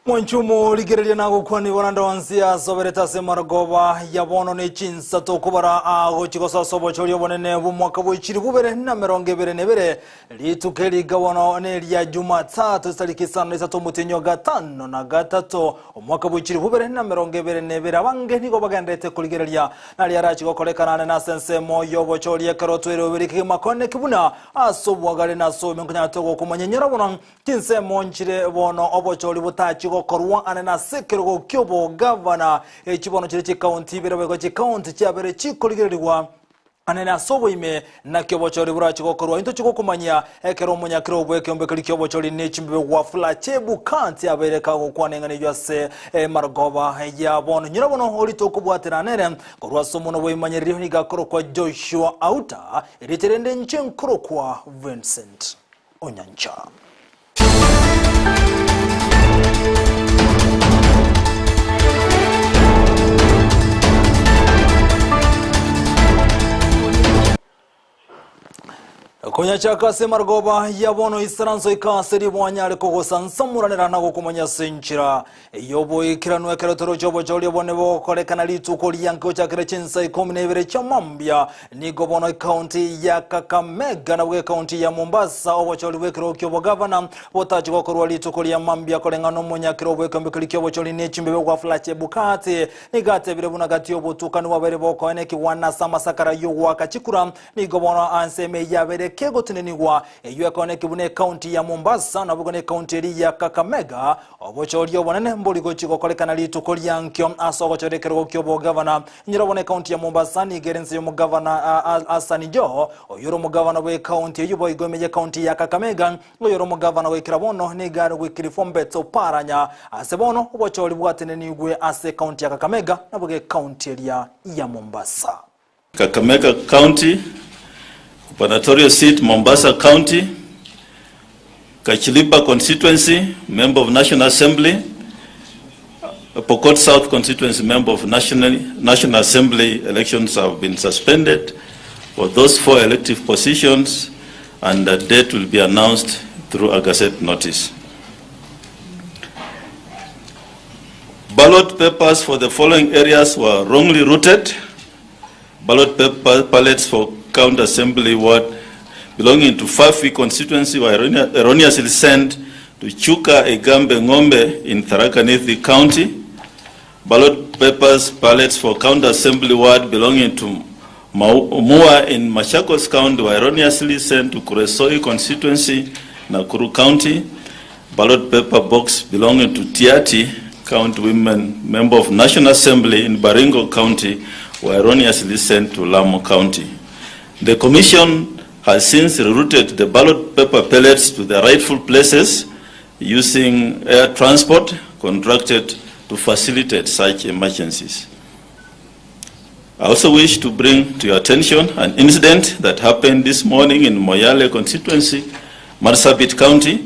Mwanchumu ligerelia nago kwani wananda wansia sobereta semaragoba yabono ne chinsa to kubara ago chikosa sobo chori bonene bu mwaka bu chiri bubere na meronge bere nebere litukeli gawono ne lya Jumatatu tariki 3 mutinyo gatano na gatatu omwaka bu chiri bubere na meronge bere nebere abange niko bagandete kuligerelia na lya chikokolekana na sense moyo bo chori ekaroto ero bere kimakone kibuna asobwagale na so menkunya to kumanyenyera bono kinse monchire bono obo chori butachi korwa anena sekero kyobo governor echibono chiri county bere bego county chabere chikoligerwa anena sobo ime na kyobo chori bura chikokorwa into chikokumanya ekero munya kiro bweke ombekeli kyobo chori nechimbe wafula chebu kanti abere ka kwanengane yase margoba ya bono nyirabono olito kubwatira nere korwa somuno bwimanyiriro ni gakoro kwa Joshua Auta eriterende nchenkoro kwa Vincent Onyancha. Konya chaka semargoba yabono isaranso ikaseri bwanyale kogosansamuranira nago kumanya senchira yobo ikirano ekerotoro jobo joli bone bo kolekana lituko lyanko chakire chinsa 12 chamambya nigo bono county ya Kakamega na bwe county ya Mombasa obo joli wekero kyobo governor botaji gokorwa lituko lya mambya kolengano munya kiro bwe kambe kyobo joli nechimbe bwa flache bukati nigate bire buna gati obo tukanu wabere boko eneki wana samasakara yo wakachikura nigo bono anseme yabere kego tineniwa eyuekone kibune county ya Mombasa na bugone county ya Kakamega obochoryo bonene mboligo chikokolekana lituko lyankyo asogo chorekero kyobo governor nyirabone county ya Mombasa ni gerense yo governor Asani Jo oyuro mu governor we county yubo igomeje county ya Kakamega oyuro mu governor we Kirabono ni garo we Kirifombe to paranya asebono obochori bwatenenigwe ase county ya Kakamega na buge county ya Mombasa. Kakamega County, gubernatorial seat Mombasa County, Kachiliba constituency, member of National Assembly, Pokot South constituency, member of National Assembly. Elections have been suspended for those 4 elective positions, and the date will be announced through a gazette notice. Ballot papers for the following areas were wrongly routed. Ballot paper ballots for County Assembly ward belonging to Fafi constituency were erroneously sent to Chuka Egambe Ngombe in Tharaka Nithi County. Ballot papers ballots for County Assembly ward belonging to Mua in Machakos County were erroneously sent to Kuresoi constituency, Nakuru County. Ballot paper box belonging to Tiati County women, member of National Assembly in Baringo County, were erroneously sent to Lamu County. The Commission has since rerouted the ballot paper pellets to the rightful places using air transport contracted to facilitate such emergencies. I also wish to bring to your attention an incident that happened this morning in Moyale constituency, Marsabit County,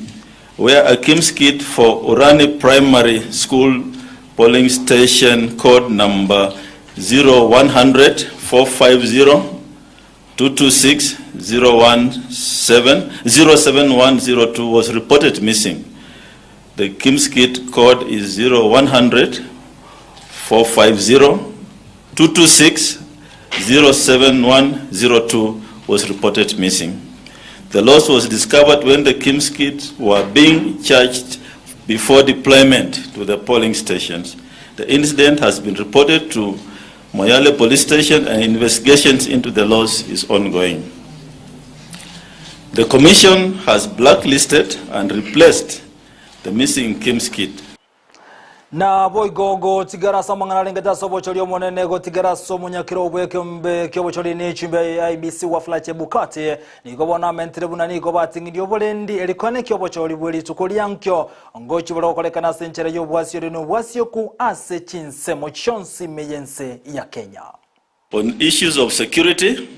where a KIMS kit for Urani Primary School polling station code number 0100 450 226 07102 was reported missing. The KIMS kit code is 0100 450 226 07102 was reported missing. The loss was discovered when the KIMS kits were being charged before deployment to the polling stations. The incident has been reported to Moyale Police Station and investigations into the loss is ongoing. The Commission has blacklisted and replaced the missing KIMS kit. Na boy gogo tigara samangana lengeta sobo choli omonene go tigara somunya kiro bweke mbe kyobo choli ne chimbe IBC wa flache bukate niko bona mentrebuna niko batingi obolendi elikone kyobo choli bweli tukolyankyo ngochi bolo kolekana senchere yo bwasyo reno bwasyo ku ase chinsemo chonsi meyense ya Kenya. On issues of security,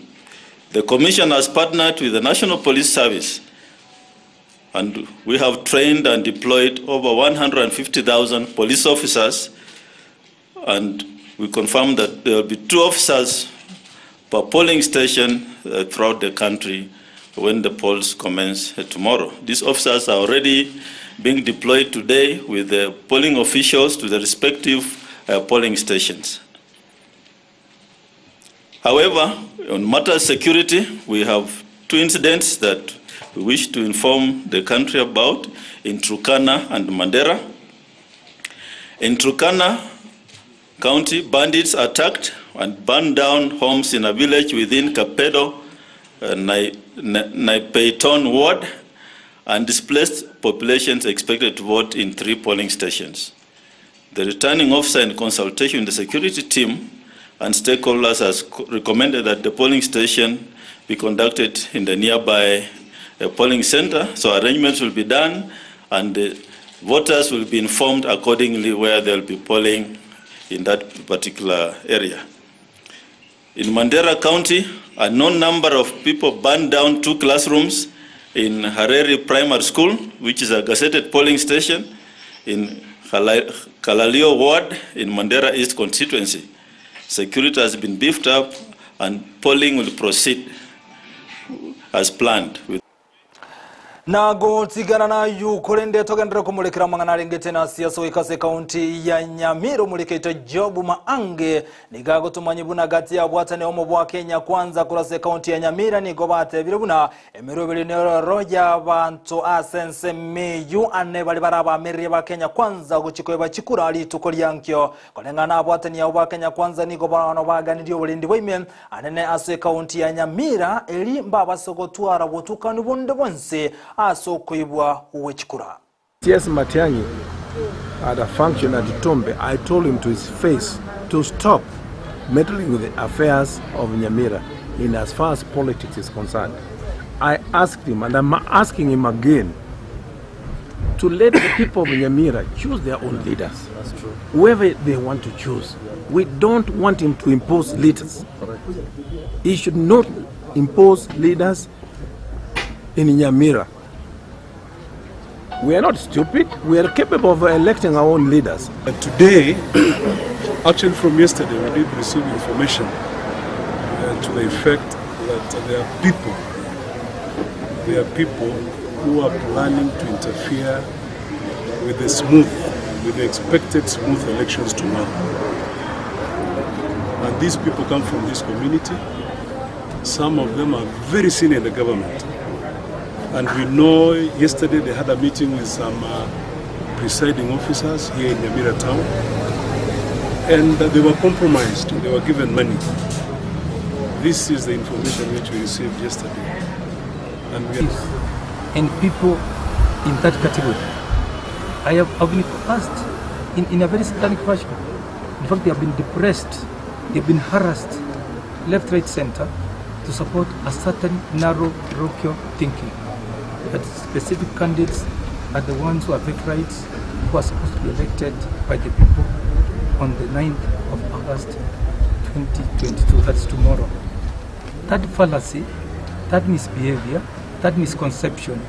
the Commission has partnered with the National Police Service, and we have trained and deployed over 150,000 police officers, and we confirm that there will be 2 officers per polling station throughout the country when the polls commence tomorrow. These officers are already being deployed today with the polling officials to the respective polling stations. However, on matters security, we have two incidents that we wish to inform the country about in Turkana and Mandera. In Turkana County, bandits attacked and burned down homes in a village within Kapedo, Naipeiton ward, and displaced populations expected to vote in 3 polling stations. The returning officer, in consultation with the security team and stakeholders, has recommended that the polling station be conducted in the nearby polling center. So arrangements will be done, and the voters will be informed accordingly where they'll be polling in that particular area. In Mandera County, a known number of people burned down 2 classrooms in Hareri Primary School, which is a gazetted polling station, in Kalalio Ward in Mandera East constituency. Security has been beefed up and polling will proceed as planned. Nago tigana na yu kurende togendera kumulekera mangana rengete na siasa ikase kaunti ya Nyamiro muleketa Jobu Maange nigago tumanyibuna gati ya bwatane omo bwa Kenya kwanza kurase kaunti ya Nyamira ni gobate bilebuna emirobele ne roja bantu asense meyu ane bali baraba merye ba Kenya kwanza guchikoeba chikura ali tukolyankyo kolengana bwatane ya bwa Kenya kwanza ni gobano baganiriyo bulindi bwime anene ase kaunti ya Nyamira eli mbaba sogotwara botukanu bonde bonse aso kuibwa uwechikura. Yes, Matiangi had a function at Tombe. I told him to his face to stop meddling with the affairs of Nyamira in as far as politics is concerned. I asked him, and I'm asking him again, to let the people of Nyamira choose their own leaders. That's true. Whoever they want to choose. We don't want him to impose leaders. He should not impose leaders in Nyamira. We are not stupid. We are capable of electing our own leaders. Today, actually from yesterday, we did receive information to the effect that there are people who are planning to interfere with the expected smooth elections tomorrow. And these people come from this community. Some of them are very senior in the government. And we know yesterday they had a meeting with some presiding officers here in Nyamira town, and they were compromised, they were given money. This is the information which we received yesterday. And people in that category, I have been asked in a very satanic fashion. In fact, they have been depressed, they have been harassed, left, right, center, to support a certain narrow, parochial thinking. That specific candidates are the ones who have rights, who are supposed to be elected by the people on the 9th of August 2022, that's tomorrow. That fallacy, that misbehavior, that misconception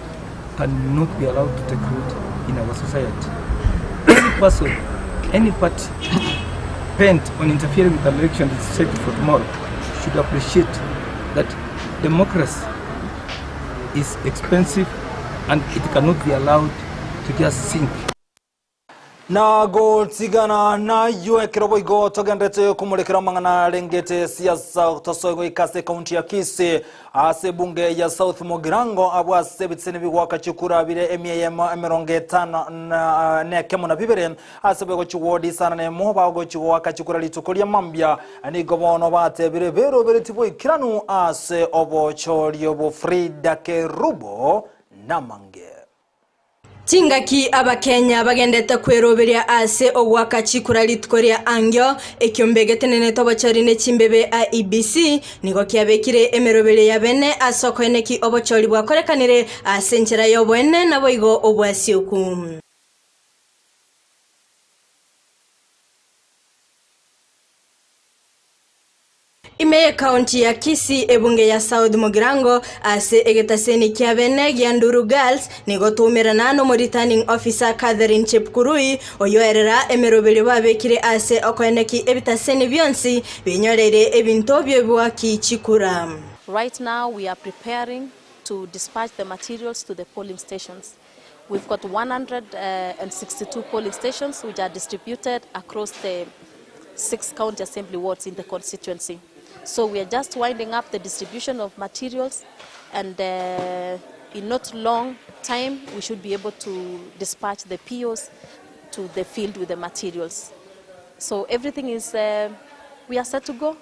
cannot be allowed to take root in our society. Any person, any party bent on interfering with the election that is set for tomorrow should appreciate that democracy is expensive and it cannot be allowed to just sink. Nago tigana na yue kirobo igo togendete kumulekera mangana rengete siasa tosogo ikase kaunti ya Kisii ase bunge ya South Mogirango abwa sebitsene bigwa kachukura bire Amayia Ensa na nekemo na bibere ase bego chuwodi sana ne moba go chuwa kachukura litukolia mambya ani gobono bate bire bero bere tipo ikiranu ase obo cholio bo Frida Kerubo namange. Tingaki abakenya bagendeta kweroberia ase ogwaka chikura litkoria angyo ekyombegete nene tobachori ne chimbebe IEBC niko kyabekire emerobere ya bene asoko eneki obochori bwakorekanire ase nchera yobwene nabo igo obwasiuku. Ime kaunti ya Kisii ebunge ya South Mogirango ase egetaseni kia bene Gianduru Girls nigotumirana no returning officer Catherine Chepkurui oyoerera emerobele babekire ase okoeneki ebitaseni byonsi binyorere ebinto byebwa kichikura. Right now we are preparing to dispatch the materials to the polling stations. We've got 162 polling stations which are distributed across the 6 county assembly wards in the constituency. So we are just winding up the distribution of materials, and in not long time we should be able to dispatch the POs to the field with the materials. So everything is, we are set to go.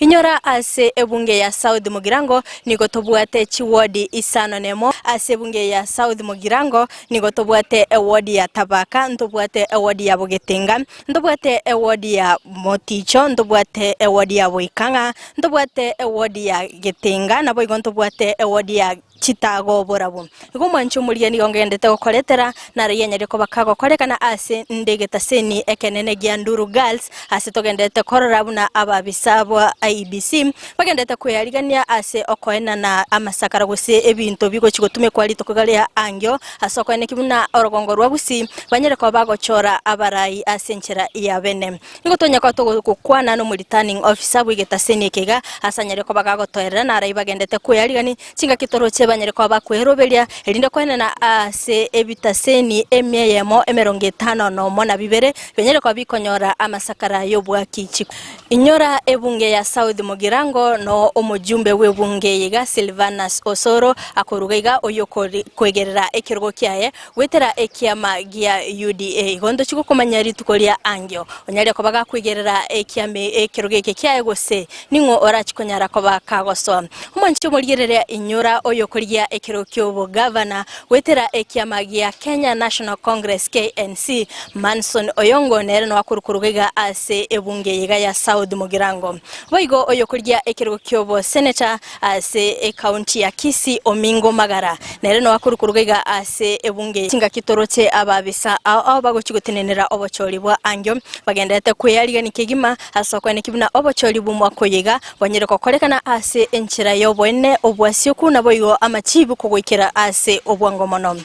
Inyora ase ebunge ya South Mugirango niko tobwate chiwodi Isano Nemo. Ase ebunge ya South Mugirango niko tobwate ewodi ya Tabaka, ntobwate ewodi ya Bogetenga, ntobwate ewodi ya Moticho, ntobwate ewodi ya Boikanga, ntobwate ewodi ya Getenga, na boigo ntobwate ewodi ya Chitago borabu. Igumanchu mulieni gongendete gokoretera na riyanyere ko bakago korekana ase ndegeta seni ekenene gianduru girls ase togendete kororabu na ababisabo IBC bagendete kuyarigania ase okoena na amasakara gose ebinto bigo chigotume kwali tokogalia angyo asoko ene kibuna orogongo rwabusi banyere ko bagochora abarai ase nchera ya bene nigotonya ko togukwana no returning officer bwigeta seni kega asanyere ko bakago toerera na rai bagendete kuyarigani chinga kitoroche banyere ko bakwerobelia elinde kwena na ase ebitaseni emyeyemo emeronge 5 no mona bibere banyere ko bikonyora amasakara yobwa kichi inyora ebunge ya South Mugirango no omujumbe webunge yiga Silvanus Osoro akorugaiga oyo kwegerera ekirogo kyaye wetera ekiama gia UDA gondo chiko komanyari tukolia angyo onyari ko baga kwegerera ekiame ekirogo kyaye gose ningo orachikonyara ko bakagoso umancho muligerera inyora oyo kolia ekirogo kyobo governor wetera ekiama gia Kenya National Congress KNC Manson Oyongo nere no akurugaiga ase ebunge yiga ya South Mugirango Waigo oyo kulia ekirogo kyobo senator ase county ya Kisii Omingo Magara nere no akurugaiga ase ebunge tinga kitoroche ababisa ao bagochigutenenera obocholi bwa angyo bagendete kweyaliga nikigima asoko ne kibuna obocholi bwa mwakoyiga banyere kokorekana ase enchira yobwene obwasyoku na boyo amachibu kugwikira ase obwangomono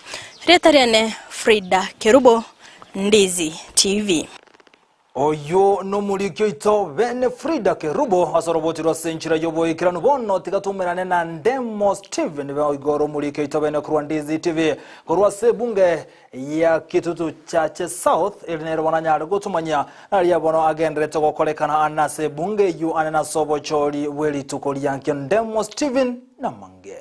retariane Frida Kerubo Ndizi TV Oyo no mulikyo ito bene Frida Kerubo asorobotirwa senchira yobo ikirano bono tigatumerane na Ndemo Steven igoro mulikyo ito bene kurwa Ndizi TV kurwa sebunge ya Kitutu Chache South ilinero wananyara gutumanya nariya bono agendrete gokolekana anase bunge yu anena sobo choli weli tukoli yankyo Ndemo Steven na mange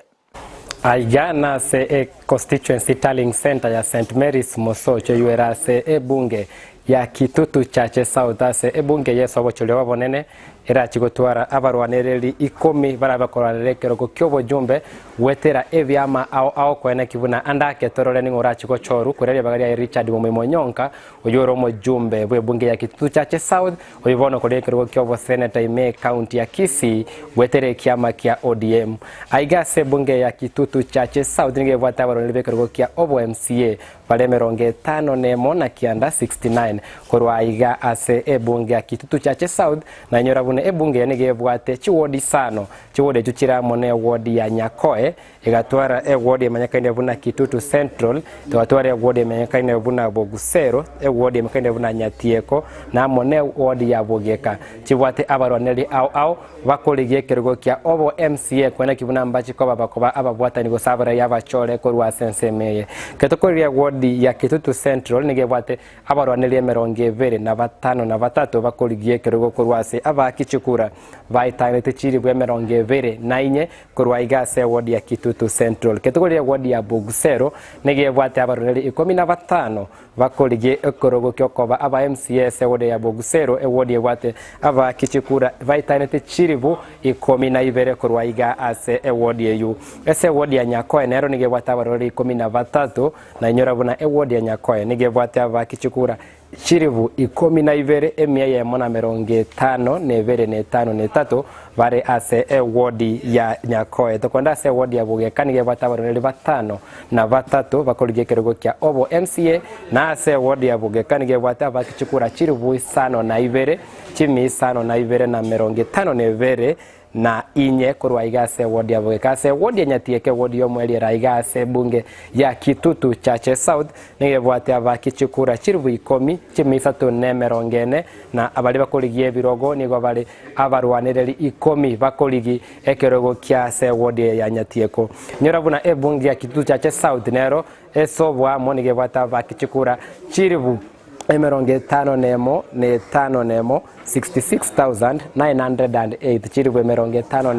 Aigana se constituency tallying center ya St. Mary's Mosocho yuera se bunge ya Kitutu Chache South ase ebunge yeso abochole wabonene era chigotwara abarwanereri 10 barabakoranire kerogo kyobo jumbe wetera evyama ao kwene kibuna andake torole ningora chigochoru kurere bagaria Richard Mumonyonka oyoro mo jumbe bwebunge ya Kitutu Chache South oyibono kole kerogo kyobo senator ime county ya Kisii wetere kiama kia ODM aigase bunge ya Kitutu Chache South nge bwata baronere kerogo kia obo MCA pale meronge 5 nemo na kianda 69 korwa aiga ase ebunge ya Kitutu Chache South na nyora ebunge yanige bwate chiwodi sano chiwode chuchira mone wodi ya Nyakoe igatwara wodi manyakaine buna Kitutu Central twatwara wodi manyakaine buna Bogusero wodi manyakaine buna Nyatieko na mone wodi ya Bogeka chiwate abaroneli au bakoligie kerugo kya obo MCA kwena kibuna mbachi ko babakoba ababwata nigo sabara yabachole korwa sensemeye ketokoria wodi ya Kitutu Central nige bwate abaroneli emeronge 2 na 5 na 3 bakoligie kerugo korwa se abaki chukura vaitainete chiri bwe meronge 2 na 4 korwa igase wodi ya Kitutu Central ketokoria wodi ya Bogusero nige bwate abaroneli 15 bakoligie ekorogo kyokoba aba MCS wodi ya Bogusero wodi bwate aba kichukura vaitainete chiri bu 12 korwa iga ase wodi yu ese wodi ya Nyakoe nero nige bwate abaroneli 13 na nyora buna wodi ya Nyakoe nige bwate aba kichukura chirivu 12 emyeyemo na meronge 5 nevere ne 5 ne 3 bare ase wodi ya Nyakoe tokonda se wodi ya Bugeka nige batabaroneli 5 na 3 bakolige kerogo kya obo MCA na ase wodi ya Bugeka nige bataba kichukura chirivu 5 na 2 chimi 5 na 2 na meronge 5 nevere na inye kurwa igase wodi ya bwekase wodi ya nyatieke wodi yo mweli raigase bunge ya Kitutu Chache South nige bwate abaki chikura chiribu 10 chimisatu nemerongene na abali bakoligie birogo nigo bali abarwanireri 10 bakoligi ekerogo kyase wodi ya nyatieko nyorabuna ebunge ya Kitutu Chache South nero esobwa monige bwate abaki chikura chiribu emeronge 5 nemo 66,908 chiribu emeronge 5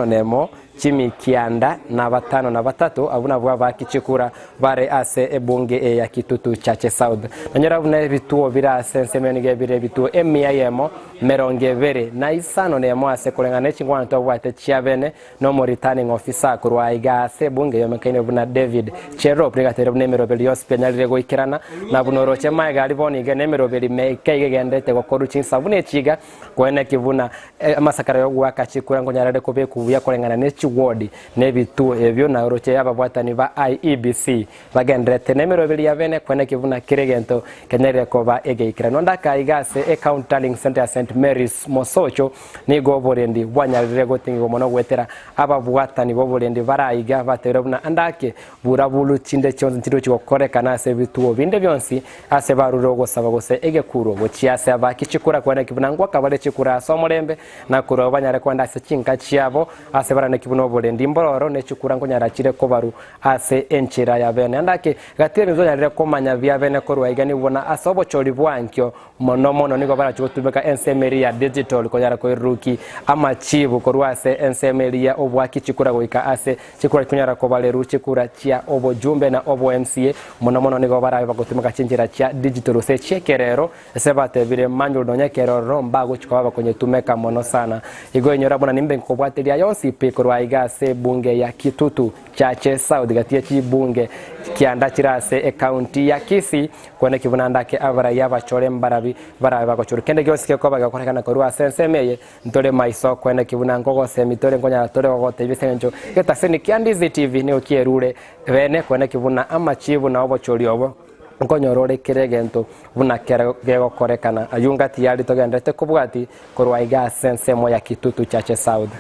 nemo chimi kianda na 5 na 3 abuna bwa bakichikura bare ase ebunge ya Kitutu Chache South nanyora buna bituo bira sensemenige bire bituo Amayia Ensa meronge bere na 5 nemo ase kulengana chingwana to bwate chiabene no returning officer kurwa iga ase bunge yomekaine buna David Cherop rigatere buna emerobeli hospital goikirana na bunoroche maiga aliboni ge emerobeli meike gendete gokoruchin sabune chiga kwene kivuna amasakara yo gwaka chikura ngonyarade kobe kubuya kulengana nechi ward nebituo ebyo na roche yaba bwatani ba IEBC bagendrete nemerobeli yabene kwene kivuna kiregento kenyere koba egeikira nondaka igase accounting center St Mary's Mosocho nigo borendi bwanyarire gotingo mono gwetera ababwatani boborendi barayiga baterebuna andake burabulu chinde cyonze ntiro cyokorekana se bituo binde byonsi ase baruro gosaba gose egekuro bochiase abakichikura kwene kivuna ngwa kabale chikura somorembe na kuro banyare kwanda se chinka chiabo ase barane kibuno borendi mbororo ne chikura ngonyara chire kobaru ase enchira ya bene andake gatire nzonyarire komanya bya bene korwa igani bona asobo chori bwankyo mono nigo barachutumeka ensemeria digital konyara ko ruki ama chibu korwase ensemeria obwaki chikura goika ase chikura kunyara ko baleru chikura chia obo jumbe na obo MCA mono nigo bara bagotumeka chinjira chia digital se chekerero sebate bire manyo donya keroro mbago chikwa kwenye tumeka mono sana igo nyora bona nimbe nkobwateria yonsi pe korwa igase bunge ya Kitutu Chache South gatia chi bunge kianda chirase county ya Kisii kwene kivuna ndake abara yaba chore mbarabi bara bagochuru kende gyosike ko bagakorekana ko rwa sensemeye ntole maiso kwene kivuna ngogo semitole ngonya tole gogote bisenjo geta seni Ndizi TV ne okierure bene kwene kivuna amachibu na obochori obo nkonyorore kiregento buna kerego korekana ayungati yali togendete kubwati ko rwa iga sensemo ya Kitutu Chache South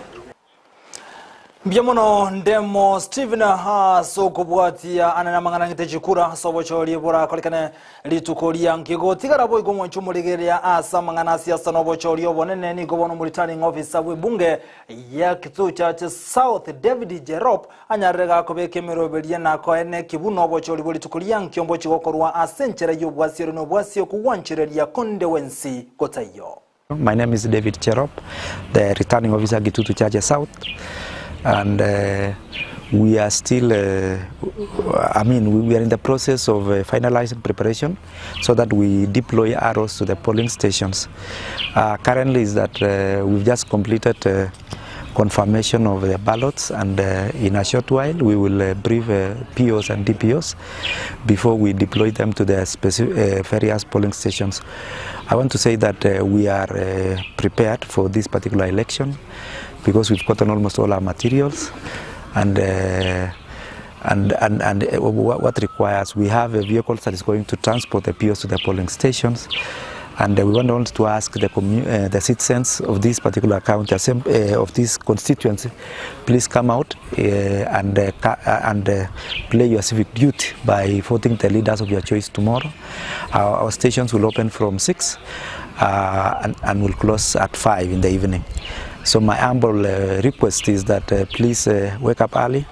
Biamono ndemo Steven Haso kubwatia anana mangana ngitejikura sobochori bora kolikane litukolia nkigo tigarabo igo monchumuligeria asa mangana siasa nobochori obonene ni gobono returning officer webunge ya Kitutu Chache South David Cherop anyarega kobeke merobelia na koene kibuno obochori bolitukolia nkiombo chigokorwa asenchera yobwasiro no bwasio kuwanchirelia kondewensi kotayo. My name is David Cherop, the returning officer Kitutu Chache South. And we are still, we are in the process of finalizing preparation so that we deploy arrows to the polling stations. Currently is that we've just completed confirmation of the ballots, and in a short while we will brief POs and DPOs before we deploy them to the various polling stations. I want to say that we are prepared for this particular election, because we've gotten almost all our materials, and what requires, we have a vehicle that is going to transport the POs to the polling stations, and we want to ask the citizens of this particular county, of this constituency, please come out and play your civic duty by voting the leaders of your choice tomorrow. Our stations will open from 6 and will close at 5 in the evening. So my humble request is that please wake up early,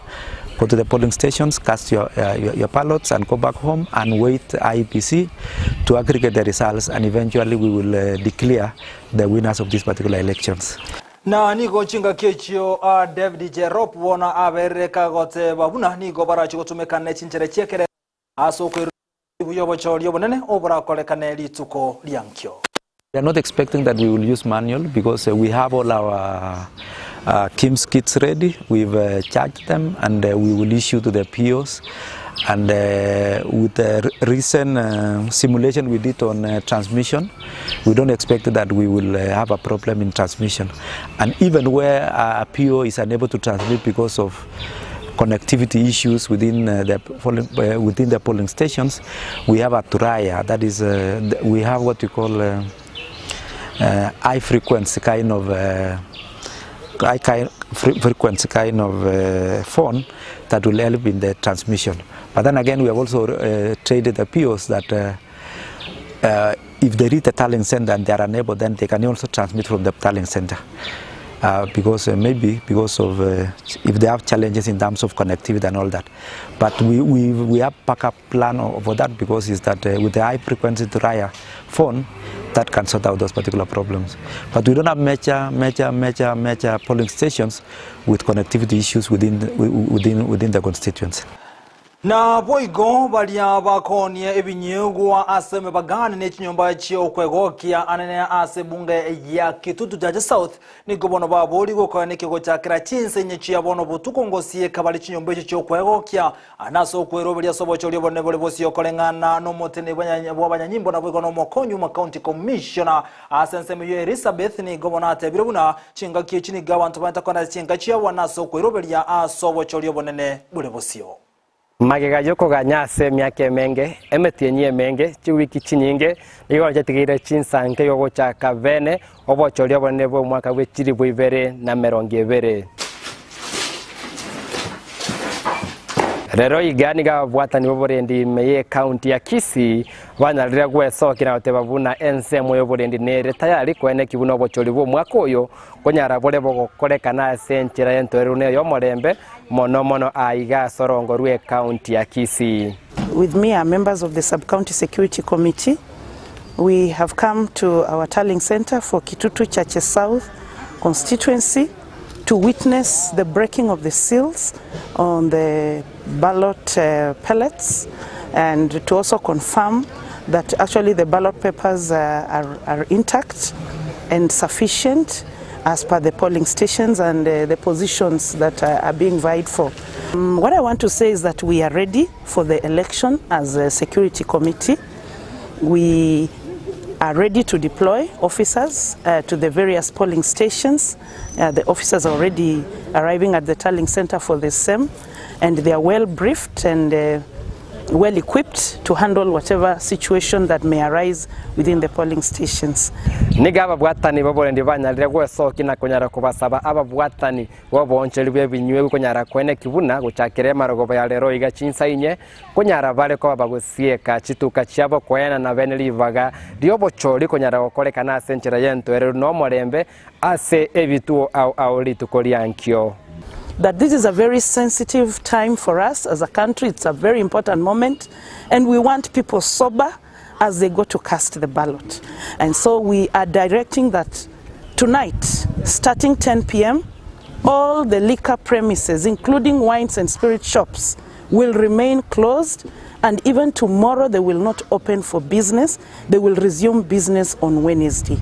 go to the polling stations, cast your ballots, and go back home and wait IEBC to aggregate the results, and eventually we will declare the winners of these particular elections. Na nigo chinga kechio David Cherop wona abereka gote babuna nigo barachi gotumeka ne chinchere chekere aso ko yobochori obonene obora kolekane lituko liankyo. We are not expecting that we will use manual, because we have all our KIMS kits ready. We've charged them, and we will issue to the POs. And with the recent simulation we did on transmission, we don't expect that we will have a problem in transmission. And even where a PO is unable to transmit because of connectivity issues within the polling stations, we have a turaya. That is, we have what we call high frequency kind of frequency kind of phone that will help in the transmission. But then again, we have also traded the POs that if they reach the tallying center and they are unable, then they can also transmit from the tallying center. Because because of if they have challenges in terms of connectivity and all that. But we have backup plan for that, because is that with the high frequency Raya phone, that can sort out those particular problems. But we don't have major polling stations with connectivity issues within the constituency. Na boigo balia bakonie ebinyegwa aseme bagane n'ekinyomba ky'okwegokia anene ase bunge ya Kitutu Jaje South nigo bono baboli gukora n'ekigo cya kira kinsenye kiyabono butukongosie kabali kinyomba ky'okwegokia anaso okwerobelia sobocho lyobone bole bosi okolengana n'omotene bw'abanyanyimbo na bwego n'omokonyu mu county commissioner asenseme yo Elizabeth nigo bono atebire buna kinga kichini gabantu bantakona kinga kiyawa naso okwerobelia asobocho lyobone bole bosio magega yoko ganyase myake menge emetienye menge chiwiki chinyinge nigo jatigire chinsanke yogo cha kavene obocho lyobone bwo mwaka w'ekiri bwibere na 20 rero igani ga bwatani boborendi meye county ya Kisii banalira gwesokira otebabuna ense moyo borendi nere tayari kwene kibuno obocholi bwo mwaka oyo konyara bole bokorekana senchira yentoeru ne yo morembe mono aiga sorongo rwe county ya Kisii. With me are members of the Sub-County Security Committee. We have come to our tallying center for Kitutu Chache South constituency to witness the breaking of the seals on the ballot pellets, and to also confirm that actually the ballot papers are intact and sufficient as per the polling stations and the positions that are being vied for. What I want to say is that we are ready for the election as a security committee. We are ready to deploy officers to the various polling stations. The officers are already arriving at the tallying center for the same, and they are well briefed and well equipped to handle whatever situation that may arise within the polling stations. Nigaba bwatani boborendi banyalire gwesokina konyara kubasaba ababwatani boboncheri bebinywe konyara kwene kibuna guchakire marogo ya lero iga chinsainye konyara bale ko bagusieka chituka cyabo kwena na benelivaga ryobochori konyara gokorekana senchera yentoero no morembe ase ebituo au litukoliankyo. That this is a very sensitive time for us as a country. It's a very important moment, and we want people sober as they go to cast the ballot. And so we are directing that tonight, starting 10 p.m., all the liquor premises, including wines and spirit shops, will remain closed, and even tomorrow they will not open for business. They will resume business on Wednesday.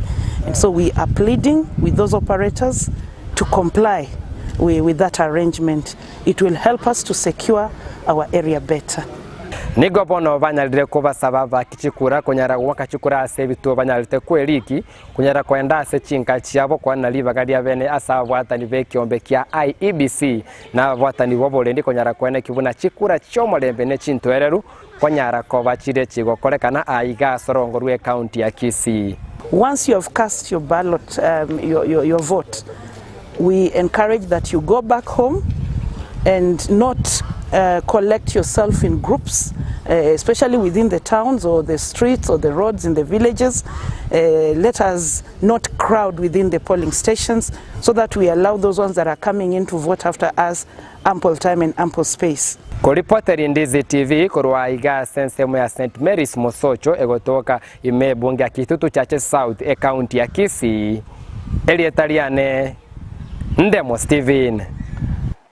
And so we are pleading with those operators to comply with that arrangement. It will help us to secure our area better. Nigo bono banyalire kubasaba bakichikura konyara wakachikura ase bitu banyalite kweliki konyara kwenda ase chinka chiabo kwana libagalia bene asa bwatani bekiombe kia IEBC na bwatani bobolendi konyara kwene kibuna chikura chomolembe ne chintoereru konyara koba chire chigo korekana aiga sorongo rwe county ya Kisii. Once you have cast your ballot, your vote, we encourage that you go back home and not collect yourself in groups, especially within the towns or the streets or the roads in the villages. Let us not crowd within the polling stations so that we allow those ones that are coming in to vote after us ample time and ample space. Kuripoteri Ndizi TV kurwa iga sensemo ya St. Mary's Mosocho egotoka ime bunge ya Kitutu Chache South county ya Kisii. Elietariane Ndemo Steven.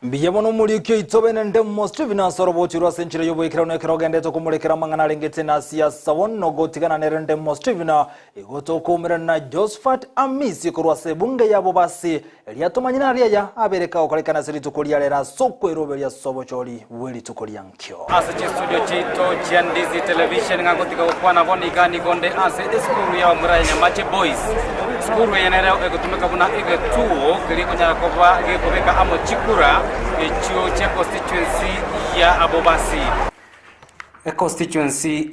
Biyabono mulikyo itobene Ndemo Steven asorobochirwa senchire yoboikira no kirogende to kumulekera mangana lengete na siasa wonno gotigana ne Ndemo Steven igotokomera na Josephat Amisi kurwa sebunge yabo basi eliatomanyina aliya abereka okolekana siri tukolia lera sokwerobelia sobochori weli tukolia nkyo ase studio chito cha Ndizi television ngagotika okwana boni gani gonde ase skuru ya muranya mache boys skuru yenera egotumeka buna egetuo kiliko nyarakoba gekobeka amo chikura echuo cha constituency ya Abobasi constituency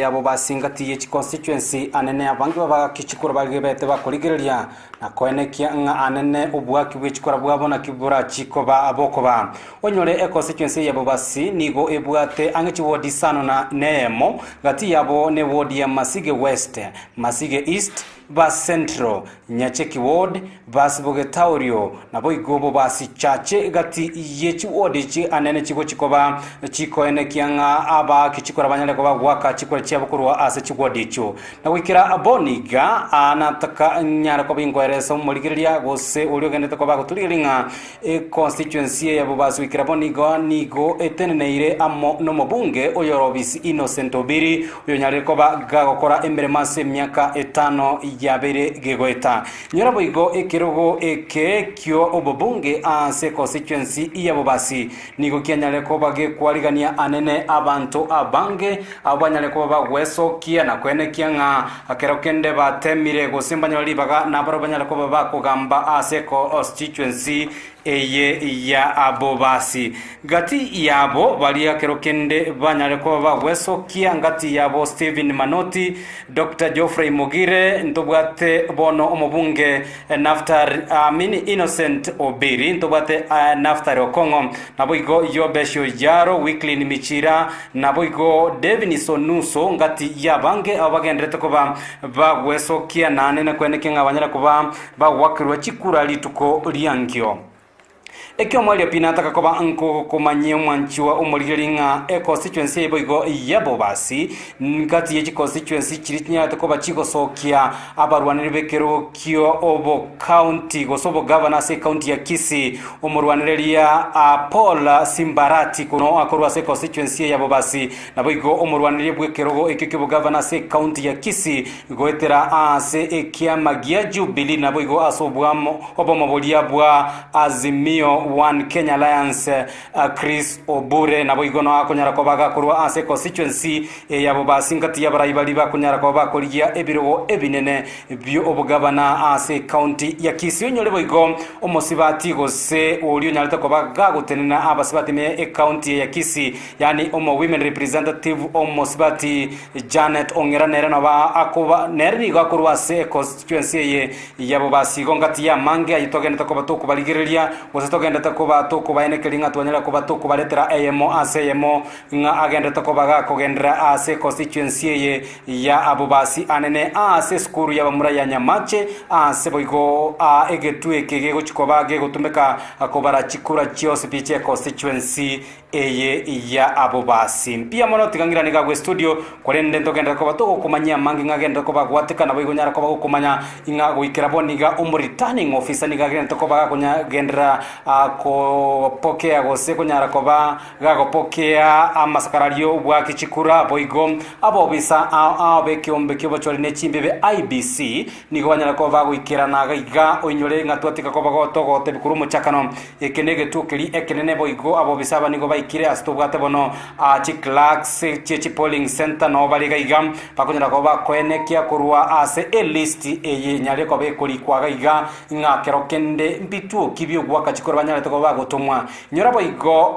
yabo basingati ye constituency anene abangi baba kichikura bagibete bakurigireria na koenekia nga anene ubwaki bwechikura bwabona kibura chikoba abokoba onyore constituency yabo basi nigo ebwate angechi wodi sano na Eyemo gati yabo ne wodi ya Masige West, Masige East, Bas Central, Nyacheki Ward, Bas Bogetaurio, na boigobo basi chache gati yechi wodi chi anene chibo chikoba chikoene kianga aba kichikora banyale koba gwaka chikora chiabo kurwa ase chigodi cho na wikira aboniga anataka nyara koba ingweresa muligiria gose ulio gende koba kutuliringa constituency ya bobasi wikira boniga nigo eteneire amo no mobunge oyorobisi Innocent Obiri uyo nyare koba gakora embere mase myaka 5 yabere gegoeta nyara boigo ekirogo eke kyo obobunge ase constituency ya bobasi nigo kianyale koba ge kwarigania anene abantu abange abanyale koba bagweso kia na kwenekia nga akerokende batemire gosimbanya libaga na barobanyale koba bakugamba ase constituency eye ya abobasi gati yabo bali akerokende banyale koba bagweso kia ngati yabo Steven Manoti, Dr. Geoffrey Mugire, ntobwate bono omobunge Mini Innocent Obiri, ntobwate Naftar Okongo, naboigo Yobesho Yaro, Weekly Michira, naboigo Devinison Nuso, ngati yabange abagendrete koba bagweso kia nane na kwenekenga abanyala koba bagwakirwa chikura lituko liangyo. Ekyo mwali pinata koba anko komanye mwanchiwa umuriringa constituency boigo yabo basi ngati ye constituency chirinya koba chiko sokia abarwanire bekero kyo obo county gosobo governor se county ya Kisii umurwanireria Paul Simbarati kuno akorwa se constituency yabo basi na boigo umurwanire bwekero ekyo governor se county ya Kisii goetera ase ekia magia Jubilee na boigo asobwamo obomobolia bwa Azimio One Kenya Alliance Chris Obure na boigono akonyara kobaga kurwa ase constituency yabo basingati yabarayibali bakonyara koba koliya ebirogo ebinene byo obugabana ase county ya Kisii nyole boigo omosibati gose olio nyalta kobaga gutenena abasibati me county ya Kisii yani omo women representative omosibati Janet Ongeranera no ba akoba nerni gakurwa ase constituency yabo basigo ngati ya mange ayitogenda takobato kubaligireria wasatogenda takoba to kubaene kelinga twanyala kuba to kubaletera Eyemo ase Eyemo nga agenda takobaga kogendra ase constituency ya abubasi anene ase skuru ya bamura ya Nyamache ase boigo egetu ekege chikobage gutumeka akobara chikura chiose piche constituency eye ya abubasi pia mono tigangira niga gwe studio korende ndogenda koba to kumanya mangi ngagenda koba gwateka na boigo nyara koba kumanya inga gwikira boniga returning officer niga genda koba kunya gendra ko pokea gose kunyara koba gago pokea amasakarario bwa kichikura boigo abo bisa abekiombe kibo chori ne chimbebe IBC nigo banyara koba gwikira na gaiga onyore ngatwatika koba gotogo tebikuru muchakano ekenege tukiri ekenene boigo abo bisa banigo baikire astobwate bono chiclax chechi polling center no bali gaiga bakunyara koba koenekia kurwa ase list eye nyare kobe kuri kwa gaiga ngakerokende mbitu kibyo gwaka chikora banyara tokoba gutumwa nyora boigo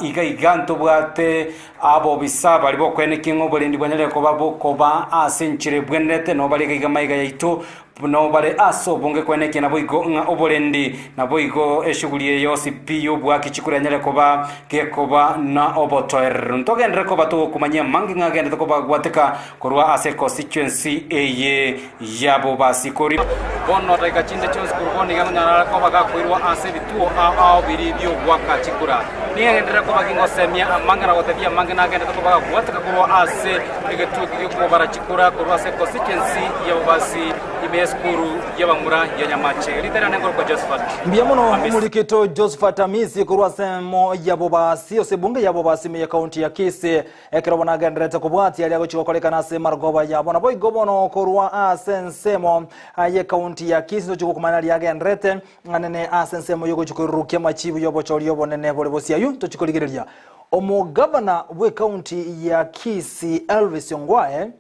iga ntobwate abo bisa bali bokweneki ngobolendi banyare koba bokoba asenchire bwenete no bali gaiga maiga yaito no bale aso bonge kweneke na boigo nga obolendi na boigo eshuguli yose piyo bwa kichikura nyale koba kekoba na obotoer ntogendre koba to kumanya mangi ngagenda koba gwateka korwa ase constituency eye yabo basi kori bono rega chinde chos kurboni ngana koba ga kuirwa ase bituo a biri bio gwaka chikura ni ngendre koba kingo semia mangana gotebia mangana ngenda koba gwateka korwa ase egetu kiko bara chikura korwa ase constituency yabo basi imeskuru yabamura ya Nyamache literane ngorko Josephat mbiamono umuriketo Josephat Amisi kurwa semo yabobasi osebunge yabobasi me county ya Kisii ekirobona gendrete kubwati ali agochiko koleka nase margoba yabona boy gobono kurwa asensemo ye county ya Kisii no kumana ya gendrete anene asensemo yogo chikurukia machibu yobo chori yobo nene bole bosi ayu to chikoligereria omo governor we county ya Kisii Elvis Ongwae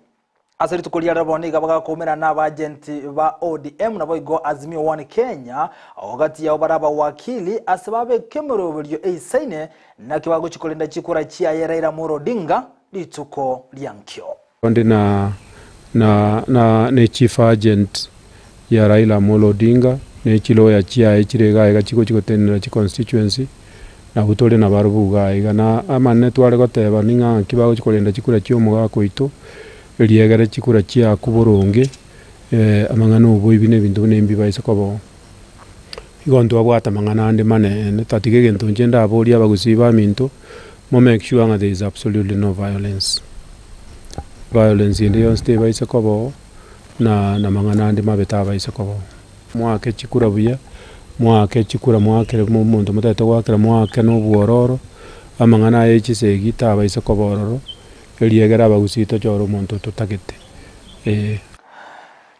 asari tukulia raboni gabaga komera na agenti ba ODM na boigo Azimio One Kenya ogati ya obaraba wakili asababe kemero bulyo eisaine na kiwago chikolinda chikura chia ya Raila Odinga lituko lyankyo. Ndi na chief agent ya Raila Amolo Odinga ne chilo ya chia echirega ega chiko tenera chi constituency na gutore na barubuga ega na amane tware goteba ninga kibago chikolenda chikura chiomuga koito eliegere chikura chia kuboronge amangano ubo ibine bintu nembi baise kobo igonto abwata mangana ande mane tatige gento njenda abori abagusiba minto mo make sure that there is absolutely no violence in the state baise kobo na mangana ande mabeta baise kobo mwake chikura buya mwake chikura mwake muntu mutete wakira mwake no buororo amangana echisegi tabaise kobororo eliegera abagusito choro muntu tutagete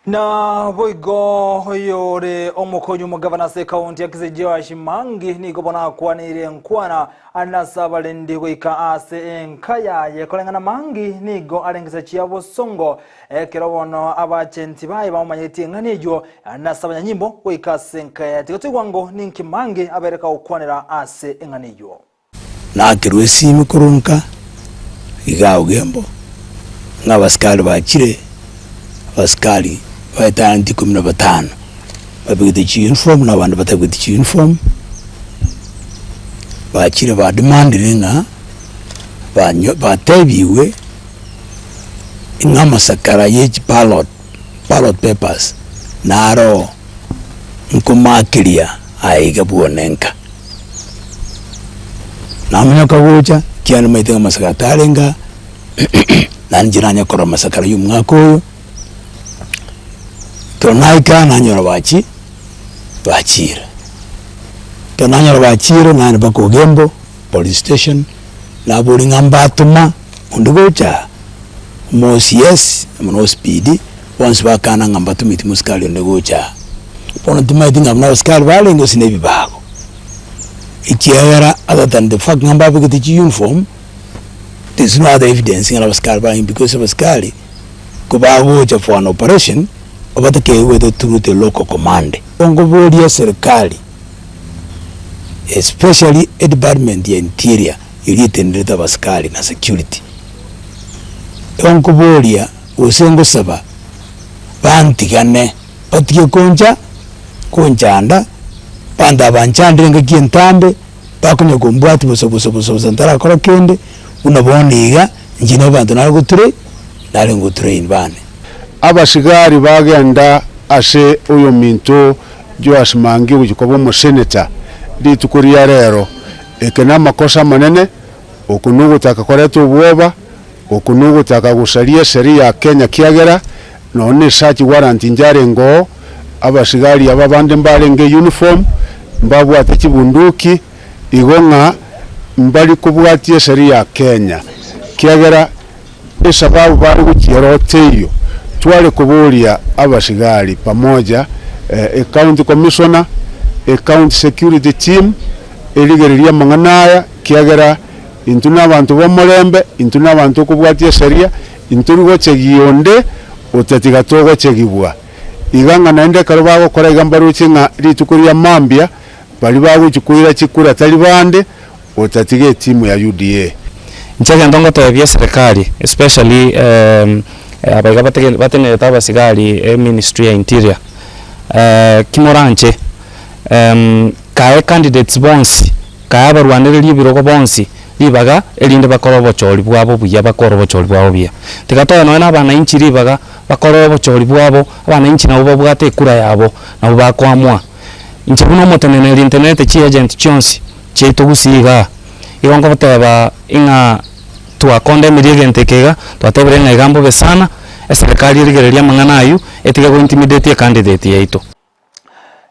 na boigo yore omukonyu mugavana se county ya Kisii Shimangi niko bona kwanire nkwana anasaba lendi wika ase enkaya yekolengana mangi nigo alengeza chiabo songo kerobono abachenti bayi bamanyeti nganijo anasaba nyimbo wika senkaya tikotwango ninki mangi abereka ukwanira ase enganijo na kirwesi mikurunka igao gembo ngabaskali bakire baskali batanti 15 babigiti uniform na bantu batabigiti uniform bakire ba demandiringa batebiwe ingama sakara yechi ballot papers naro nkumakiria aiga buonenka namanya kabuja kiana maitenga masakara talenga nanjiranya kora masakara yumwakoyo tonaika nanyora bachira tonanyora bachira nani bako gembo police station na bolinga mbatuma undugocha mosies mno speed once bakana ngambatuma itimuskali undugocha pona timaiti ngamna skali bale ngosi nebi bako ikiera other than the fact ngamba bigiti uniform there's no other evidence ngala skali bale because of skali kubagocha for an operation obatake whether through the local command ongoboria serikali especially a department ya interior ilitendeleza baskali na security ongoboria usengo saba bantigane patiye konjanda panda banchandire ngakientambe bakunye gombwati bosoboso ntara kora kende unaboniga njino bantu nari nguture bane abashigari bagenda ashe uyo minto jo ashimangi ujikobo mu senator litukuriya rero ekena makosa manene okunugo takakoreto ubwoba okunugo takagusaria sheria ya Kenya kiagera none search warrant njare ngo abashigari ababande mbarenge uniform mbabwate kibunduki igonga mbali kubwatie sheria ya Kenya kiagera esababu bari gukiroteyo twale kubulia abashigari pamoja county commissioner county security team eligereria manganaya kiagera intuna abantu bomulembe intuna abantu kubwatia sheria inturigo chegionde utatiga togo chegibwa iganga naende karubago kora igambaru chinga litukuria mambia bali bago chikuira chikura talibande utatige timu ya UDA nchega ndongo tebya serikali especially abaiga batene tabasigari ministry ya interior kimoranche kae candidates bonsi kae barwanirira birogo bonsi libaga elinde bakorobo choli bwabo buya bakorobo choli bwabo bya tikatoya no abana inchi libaga bakorobo choli bwabo abana inchi nabo babwate kura yabo nabo bakwamwa inchi buno motenene internet chi agent chonsi cheto gusiga igongo bateba inga tuakonde mirigente kega twateberenga igambo besana serikali irigereria manganayu etiga go intimidate candidate yaito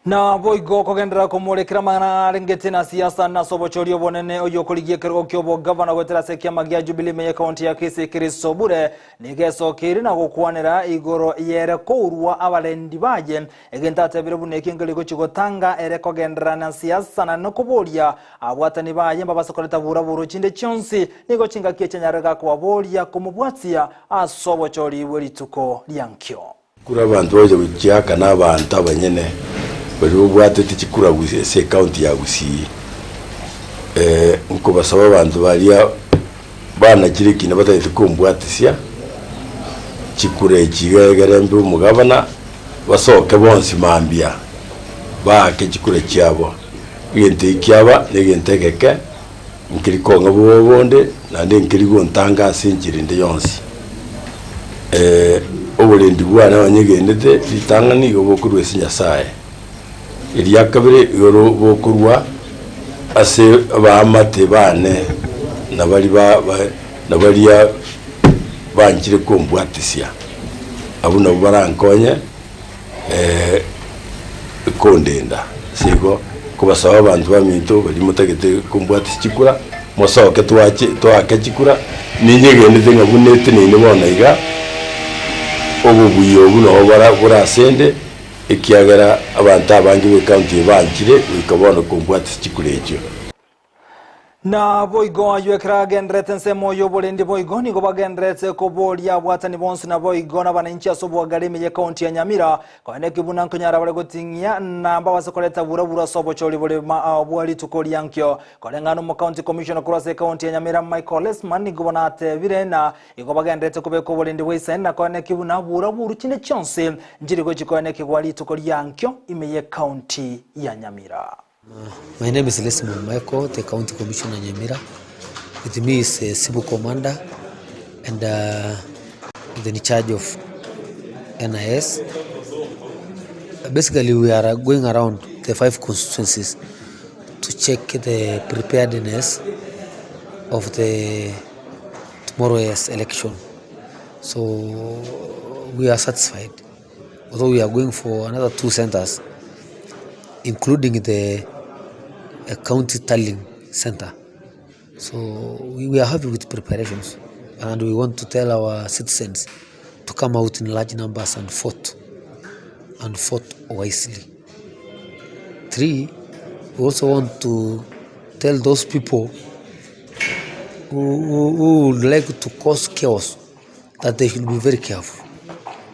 na boigo kogendera komurekera mana rengete na siasa na sobochori obonene oyo koligie kergo kyobo governor gwetera sekia magia Jubilee meye county ya Kisii Kristo bure nigeso kiri na gukwanira igoro yere kourwa abalendi baje egenta tebire buneke ngeligo chigotanga ere kogendera na siasa na nokoboria abwatani baje babasokoleta buraburo chinde chonsi nigo chinga kiechanyarega kwaboria kumubwatia asobochori bwerituko lyankyo kura bantu baje bichaka na bantu abanyene bari bwate tikikura se county ya Kisii nko basaba abantu baliya bana kiriki ne batayite kumbwatisia chikure chigegerembe umugabana basoke bonsi mambia baake chikure cyabo ginte ikyaba negente keke nkiriko ngabo bonde nande nkirigo ntanga sinjirinde yonsi obulendi bwana banyegendete litanga ni obokurwe sinyasaye iriya kabire yoro bokurwa ase abamate bane nabaliya banjire kumbwatisia abuna barankonye kondenda sigo kubasaba abantu baminto bali mutegete kumbwatisi chikura mosoke twake chikura ninyegendete ngabunete nine bona iga obubuyo buno burasende ikiagera abantu abangi be county banjire bikabona kumbwatisi chikura ekyo na boigo ayuekera gendrete nsemo yobolendi boigo nigo bagendrete kobolia bwatani bonsi na boigo na bananchi asobo galime ye county ya Nyamira kone kibuna nkonyara bale gotingia namba basokoleta burabura sobo choli bole bwali tukoli yankyo kone ngano mu county commissioner kurase county ya Nyamira Michael Lesman nigo bonate birena igo bagendrete kubeko bolendi wese na kone kibuna buraburu chine chonse njiri go chikone kigwali tukoli yankyo imeye county ya Nyamira. My name is Lesman Michael, the County Commissioner Nyamira. With me is Sibu Commander and in charge of NIS. Basically, we are going around the 5 constituencies to check the preparedness of the tomorrow's election. So we are satisfied, although we are going for another 2 centers, including the county tallying center. So we are happy with preparations, and we want to tell our citizens to come out in large numbers and vote wisely. 3, we also want to tell those people who would like to cause chaos that they should be very careful,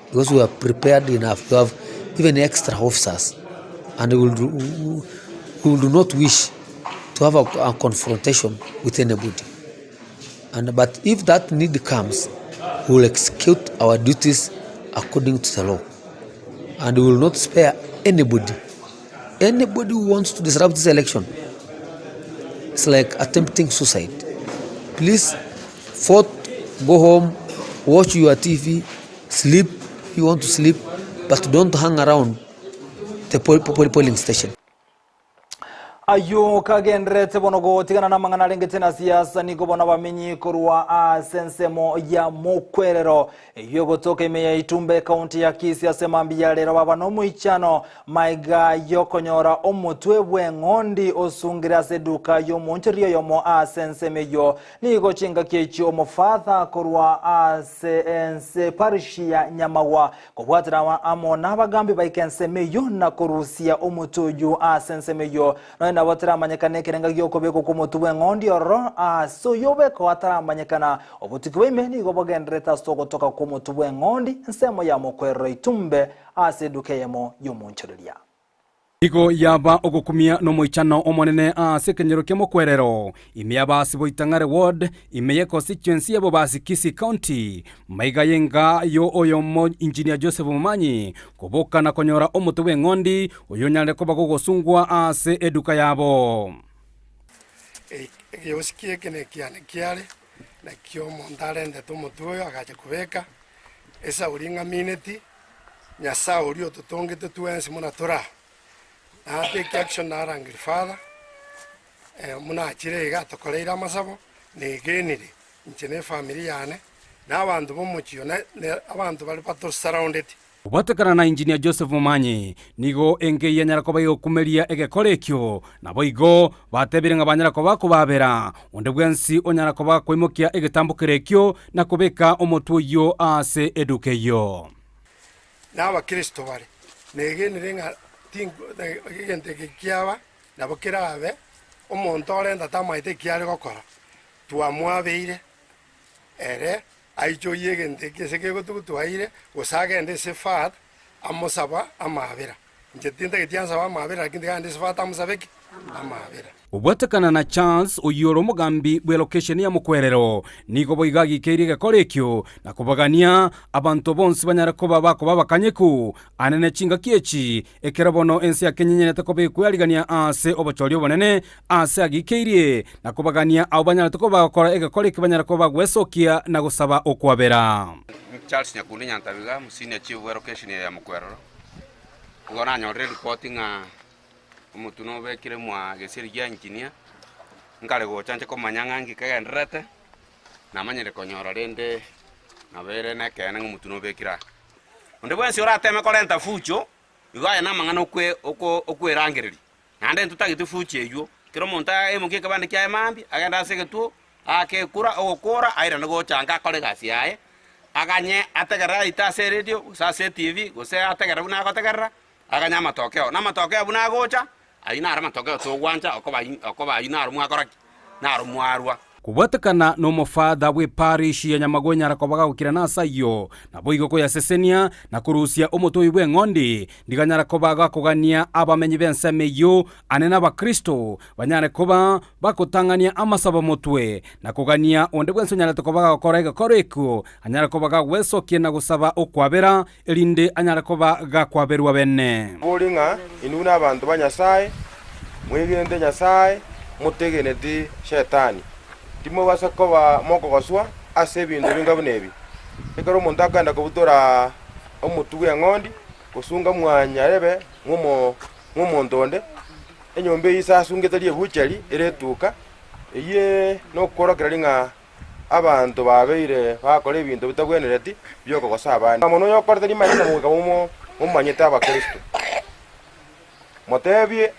because we are prepared enough to have even extra officers, and we do not wish to have a confrontation with anybody. But if that need comes, we will execute our duties according to the law, and we will not spare anybody. Anybody who wants to disrupt this election, it's like attempting suicide. Please vote, go home, watch your TV, sleep if you want to sleep, but don't hang around the polling station. Ayo kagendrete bonogo tigana na mangana lengete na siasa niko bona bamenyi kurwa sensemo ya mokwerero yogo toke meya Itumbe county ya Kisii asemambia lero baba no muichano maiga yokonyora omutwe bwengondi osungira seduka yo moncherio yomo sensemeyo niko chinga kechi omofatha kurwa sense parishia Nyamawa kubwatira amona bagambi baikensemeyo na kurusia omutuju sensemeyo na bataramanyekana kerenga gyokobeko kumutubwe ngondi oro so yobeko ataramanyekana obutikwe imeni gobogendreta stoko toka kumutubwe ngondi nsemo ya mokwero Itumbe asedukeyemo yomunchiriria Igo yaba ogokumia no moichano omonene sekenyero kemo kwerero imeyaba asibo itangare ward imeye constituency yabo basi Kisii county maiga yenga yo oyomo engineer Joseph Mumanyi kuboka na konyora omutwe ngondi oyonyale ko bagogosungwa ase eduka yabo yosikie kene kiale na kyo mondare nde tomutwe agaje kubeka esa uringa minute nyasa urio tutongete tuensi muna tora na take action na rangiri father muna chire gato koleira masabo ne genire nchene family yane na abantu bomuchiyo na abantu bali pato surrounded ubatekana na engineer Joseph Mumanyi nigo enge yanyara ko bayo kumeria egekorekyo nabo igo batebire ngabanyara ko bakubabera onde bwensi onyara ko bakwimokia egetambukirekyo na kubeka omotuyo ase edukeyo na abakristo bari ne genire nga gente que kiaba na bokera abe omonto orenda tamaite kiale gokora tuamwabeire ere aicho yegente que se kego tuaire osagende se fat amosaba amabera njetinde que tianza amabera kinde gande se fat amosabeki amabera. Ubwatakana na chance uyoro mugambi bwe location ya mukwerero niko boigagi keirige korekyo na kubagania abantu bonsi banyarakoba bako babakanyeku anene chinga kiechi ekerabono ensi ya Kenya takobe kuyarigania ase obochori bonene ase agikeirie na kubagania abo banyarakoba bakora egakoreke banyarakoba gwesokia na gusaba okwabera. Charles Nyakundi Nyantabiga musine chief location ya mukwerero ngona nyore reporting umutuno bekire mwa gesiri ya engineer ngale go chanje ko manyangangi kagendrete na manyere konyora rende na bere na kene umutuno bekira onde bwensi ora teme kolenta fucho igaya na mangano okwe rangereri nande tutagite fucho eyo kiro monta emuke kabande kya mambi agenda segetu ake kura okora aira ngo changa kole gasi yae aganye ategera itase radio sase TV gose ategera buna ategera aganya matokeo na matokeo buna gocha aina arama tokeo to gwanja okoba aina arumu akoraki na arumu arwa kubwatakana no mofada we parish ya Nyamagonya rakobaga gukira na sayo na boigo ko yasesenia na kurusia omotoi bwe ngondi ndiganya rakobaga kugania abamenyi benseme yo anena ba Kristo banyare koba bakotangania amasaba motwe na kugania onde bwenso nyara tokobaga gokorega koreko anyara kobaga wesokie na gusaba okwabera elinde anyara kobaga kwaberwa benne bolinga inuna abantu banyasaye mwegende nyasaye mutegeneti shetani timo basakoba moko goswa ase bintu bingabunebi ekero omonto akanda kobutora omutu ngondi kusunga mwanya rebe ngumontonde enyombe isa asungete bucheri eretuka eye nokorokera linga abantu babeire bakore ibintu bitabwenereti byoko gosabana mono yokorete limanya muga mumanyeta aba Kristo motebie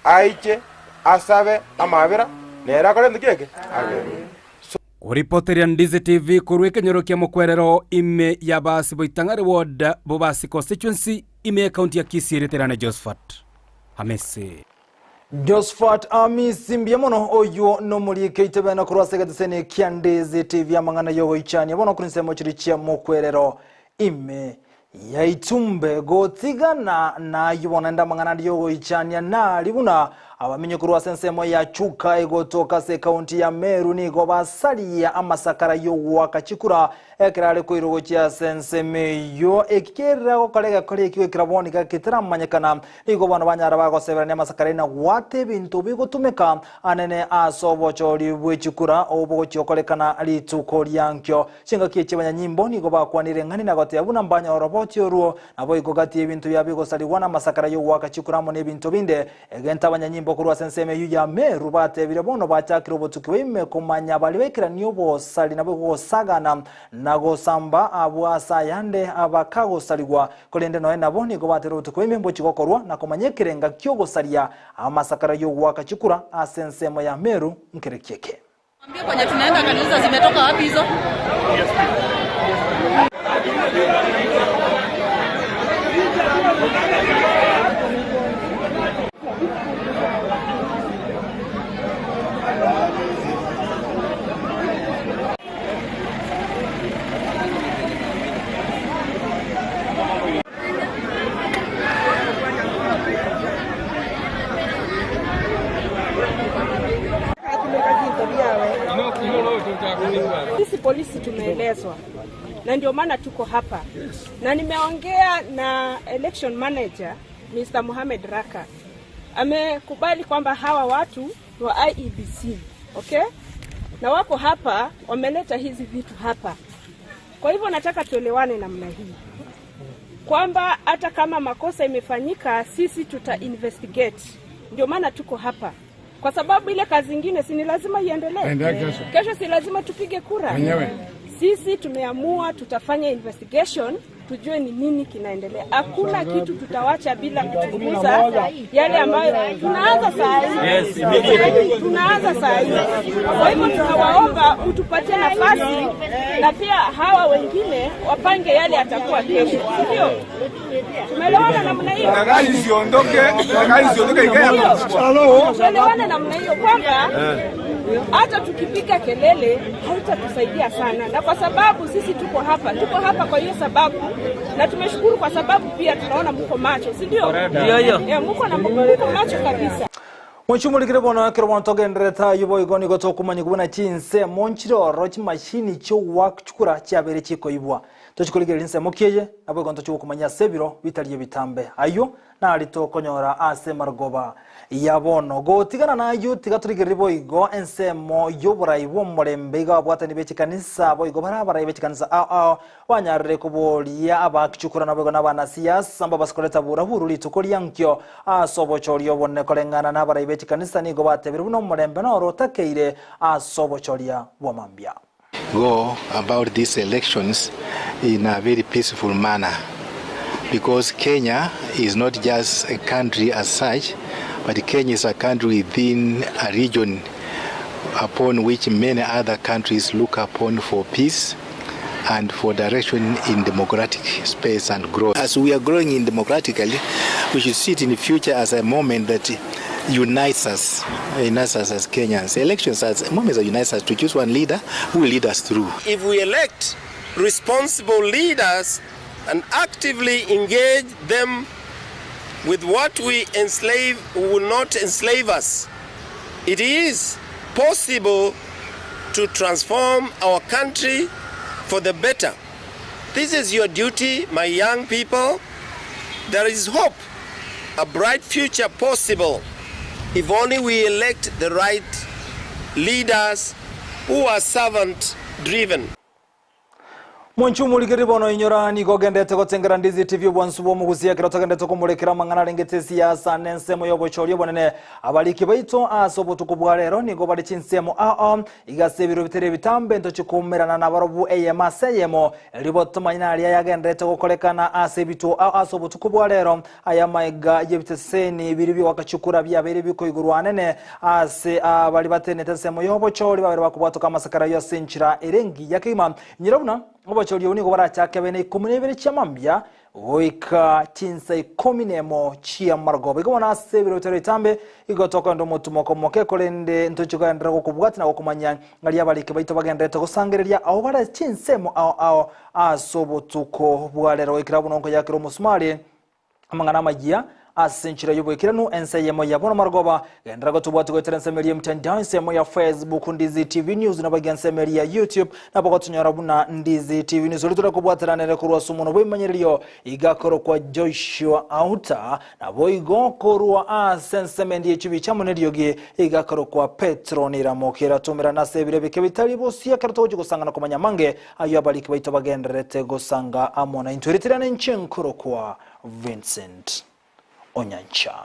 aiche asabe amabera nera kore ndikeke Kuripoteria Ndizi TV kurweke nyorokia mukwerero ime ya basi boitangare ward bobasi constituency ime county ya Kisii reterane Josephat Hamisi Josephat Hamisi mbiemono oyo no muri keitebe na kurwasega tsene kya Ndizi TV amangana yogo ichani bono kunisemo chirichia mukwerero ime ya itumbe gotigana na yubona ndamangana yogo ichani na libuna abamenye kurwa sensemo ya chuka egotoka se county ya Meru nigo basalia amasakara yo wakachikura ekrale ko irogo kya senseme yo ekera ko kolega kole kiwe krabonika kitramanyekana nigo bana banyara bagoseberania amasakara na wate bintu bigotumeka anene asobo chori bwechikura obo chokolekana lituko lyankyo singa kiechebanya nyimbo nigo bakwanire ngani na gote abuna mbanya roboti oruo nabo igogati ebintu yabigosaliwana amasakara yo wakachikura mo nebintu binde egenta banya nyimbo kurwa senseme yu ya Meru batebire bono bachakira obutukiwe ime kumanya balibekira niyobo sali nabo gosagana na gosamba abwasa yande abakago saligwa kolende no nabo nigo batero obutukiwe ime mbochigokorwa na kumanyekirenga kyogo salia amasakara yo wakachikura asensemo ya Meru mkerekieke ambia kwenye tunaenda kanisa zimetoka wapi hizo Sisi polisi tumeelezwa na ndio maana tuko hapa. Na nimeongea na election manager Mr. Mohamed Raka. Amekubali kwamba hawa watu wa IEBC, okay? Na wako hapa, wameleta hizi vitu hapa. Kwa hivyo nataka tuelewane namna hii. Kwamba hata kama makosa imefanyika, sisi tuta investigate. Ndio maana tuko hapa. Kwa sababu ile kazi nyingine si ni lazima iendelee. Kesho si lazima tupige kura. Sisi tumeamua tutafanya investigation tujue ni nini kinaendelea. Hakuna kitu tutawacha bila kuchunguza yale ambayo tunaanza saa hii. Tunaanza saa hii. Kwa hivyo tunawaomba utupatie nafasi na pia hawa wengine wapange yale atakuwa kesho. Ndio. Tumeelewana namna hiyo. Gari siondoke ikaya. Tumeelewana namna hiyo kwamba hata tukipiga kelele haitatusaidia sana. Na kwa sababu sisi tuko hapa kwa hiyo sababu, na tumeshukuru kwa sababu pia tunaona mko macho, si ndio? Ndio. Mko macho kabisa. Mwishumulikire bona kero togendereta yubo igoni goto kumanyi kubona chinse monchiro rochi machine cyo wakchukura cyabere chikoibwa tochikuligire linse mukeye abo gonto cyo kumanya sebiro bitaliye bitambe ayo na alito konyora ase margoba yabono go tigana nayo tigaturigire boigo ensemo yoburai bo murembe ga bwatani bechikanisa boigo barabara bechikanisa wanyarire kubolia abakchukura nabo n'abana siyasa amba basikoleta burahuru litukoli yankyo asobochoriyo bonne kolengana n'abara bechikanisa nigo batebire buno murembe no rotakeire asobochoria bomambya. Go about these elections in a very peaceful manner, because Kenya is not just a country as such, but Kenya is a country within a region upon which many other countries look upon for peace and for direction in democratic space and growth. As we are growing in democratically, we should see it in the future as a moment that unites us as Kenyans. Elections as moments that unites us to choose one leader who will lead us through. If we elect responsible leaders and actively engage them with what we enslave, will not enslave us, it is possible to transform our country for the better. This is your duty, my young people. There is hope, a bright future possible, if only we elect the right leaders who are servant-driven. Mwinchumulikiri bono inyora nigo gendete gotengera Ndizi TV bwansubo mugusiya kiro tagendete kumurekera mangana rengete siyasa nensemo yobochoryo bonene abaliki baito asobotukubwa rero nigo bali chinsemo igasebiro bitere bitambe ntochikumerana nabarobu Amayia Eyemo libotoma ali yagendete gukolekana asebito asobotukubwa rero ayamaiga yebiteseni biribi wakachukura byabere biko igurwanene ase abali batenete semo yobochori babere bakubwatoka masakara yo senchira erengi yakima nyirabuna Obachori unigo barachake bene 12 cyamambya oika chinsa 11 chia margo bigo na sebiro teritambe igotoka ndo mutumoko moke kolende ntochugandira gukubwati na gukumanya ngali abalike baito bagendete gusangereria aho bara chinsemo asobotuko bwalero ikirabu nonko yakiro musumari amangana magia asenchira yoboikiranu Ensa Eyemo yabono margoba gendera gotubwatu gweterensemeri mtandao ensemo ya Facebook Ndizi TV News na bagensemeri ya YouTube na bagotunyara buna Ndizi TV News litura kubwateranere kurwa sumuno bwimanyiriyo igakoro kwa Joshua Auta na boigo korwa asensemendi echibi chamuneriyoge igakoro kwa Petro Niramokera tumira na sebire bike bitari bosi akaratoje gusangana kumanya mange ayo abaliki baito bagenderete gusanga amona inturitirane nchenkoro kwa Vincent Onyancha.